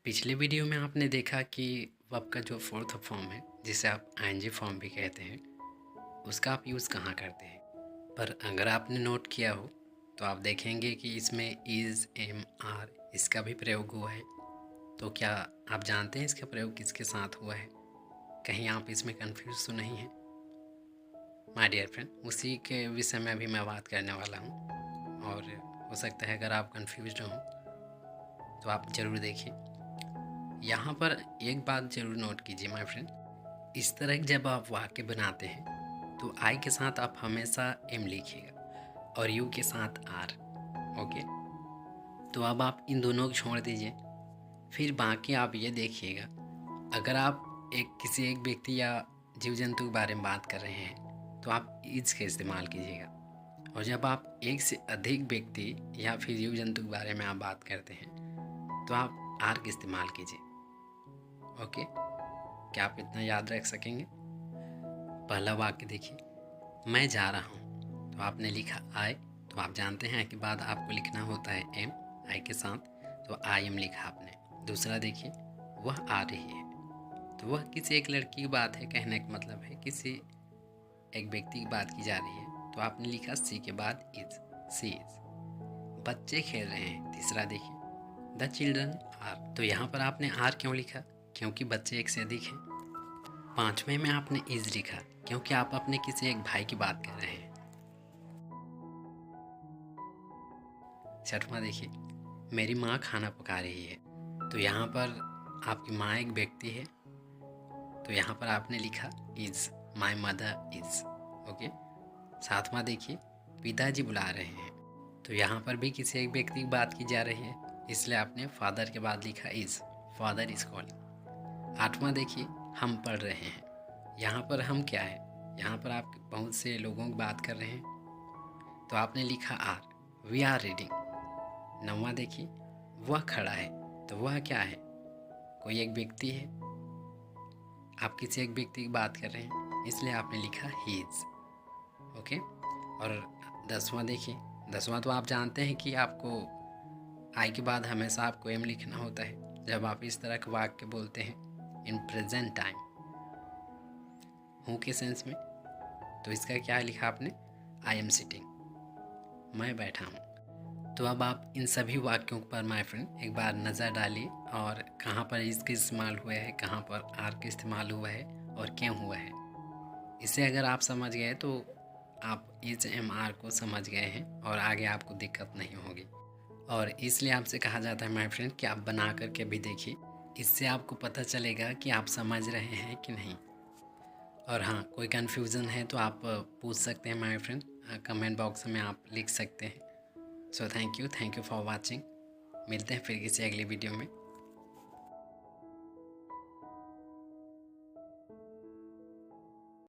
पिछले वीडियो में आपने देखा कि वर्ब का जो फोर्थ फॉर्म है, जिसे आप आईएनजी फॉर्म भी कहते हैं, उसका आप यूज़ कहाँ करते हैं। पर अगर आपने नोट किया हो तो आप देखेंगे कि इसमें इज़, एम, आर इसका भी प्रयोग हुआ है। तो क्या आप जानते हैं इसका प्रयोग किसके साथ हुआ है? कहीं आप इसमें कंफ्यूज तो नहीं हैं? माय डियर फ्रेंड, उसी के विषय में अभी मैं बात करने वाला हूँ। और हो सकता है अगर आप कंफ्यूज हो तो आप ज़रूर देखिए। यहाँ पर एक बात ज़रूर नोट कीजिए माय फ्रेंड, इस तरह जब आप वाक्य बनाते हैं तो आई के साथ आप हमेशा एम लिखिएगा और यू के साथ आर। ओके, तो अब आप इन दोनों को छोड़ दीजिए। फिर बाकी आप ये देखिएगा, अगर आप किसी एक व्यक्ति या जीव जंतु के बारे में बात कर रहे हैं तो आप इज का इस्तेमाल कीजिएगा। और जब आप एक से अधिक व्यक्ति या फिर जीव जंतु के बारे में आप बात करते हैं तो आप आर का इस्तेमाल कीजिए। ओके, क्या आप इतना याद रख सकेंगे? पहला वाक्य देखिए, मैं जा रहा हूँ, तो आपने लिखा आई, तो आप जानते हैं कि बाद आपको लिखना होता है एम आई के साथ, तो आई एम लिखा आपने। दूसरा देखिए, वह आ रही है, तो वह किसी एक लड़की की बात है, कहने का मतलब है किसी एक व्यक्ति की बात की जा रही है, तो आपने लिखा सी के बाद इज, सी इज। बच्चे खेल रहे हैं, तीसरा देखिए, द चिल्ड्रन आर, तो यहाँ पर आपने आर क्यों लिखा? क्योंकि बच्चे एक से अधिक हैं। पांचवें में आपने इज लिखा क्योंकि आप अपने किसी एक भाई की बात कर रहे हैं। छठवां देखिए, मेरी माँ खाना पका रही है, तो यहाँ पर आपकी माँ एक व्यक्ति है, तो यहाँ पर आपने लिखा is, my mother is. Okay. सातवां देखिए, पिताजी बुला रहे हैं, तो यहाँ पर भी किसी एक व्यक्ति की बात की जा रही है, इसलिए आपने फादर के बाद लिखा इज, फादर इज कॉलिंग। आठवां देखिए, हम पढ़ रहे हैं, यहाँ पर हम क्या है? यहाँ पर आप बहुत से लोगों की बात कर रहे हैं, तो आपने लिखा आर, वी आर रीडिंग। नौवां देखिए, वह खड़ा है, तो वह क्या है? कोई एक व्यक्ति है, आप किसी एक व्यक्ति की बात कर रहे हैं, इसलिए आपने लिखा ही इज। ओके। और 10वां देखिए, 10वां तो आप जानते हैं कि आपको आई के बाद हमेशा आपको एम लिखना होता है जब आप इस तरह के वाक्य बोलते हैं इन प्रेजेंट टाइम, हूँ के सेंस में। तो इसका क्या लिखा आपने? आई एम सिटिंग, मैं बैठा हूँ। तो अब आप इन सभी वाक्यों पर माय फ्रेंड एक बार नज़र डालिए और कहाँ पर इसका इस्तेमाल हुआ है, कहाँ पर आर का इस्तेमाल हुआ है और क्यों हुआ है। इसे अगर आप समझ गए तो आप इज एम आर को समझ गए हैं और आगे आपको दिक्कत नहीं होगी। और इसलिए आपसे कहा जाता है माय फ्रेंड कि आप बना करके भी देखिए, इससे आपको पता चलेगा कि आप समझ रहे हैं कि नहीं। और हाँ, कोई कन्फ्यूज़न है तो आप पूछ सकते हैं माय फ्रेंड, कमेंट बॉक्स में आप लिख सकते हैं। So thank you for watching. मिलते हैं फिर किसी अगली वीडियो में।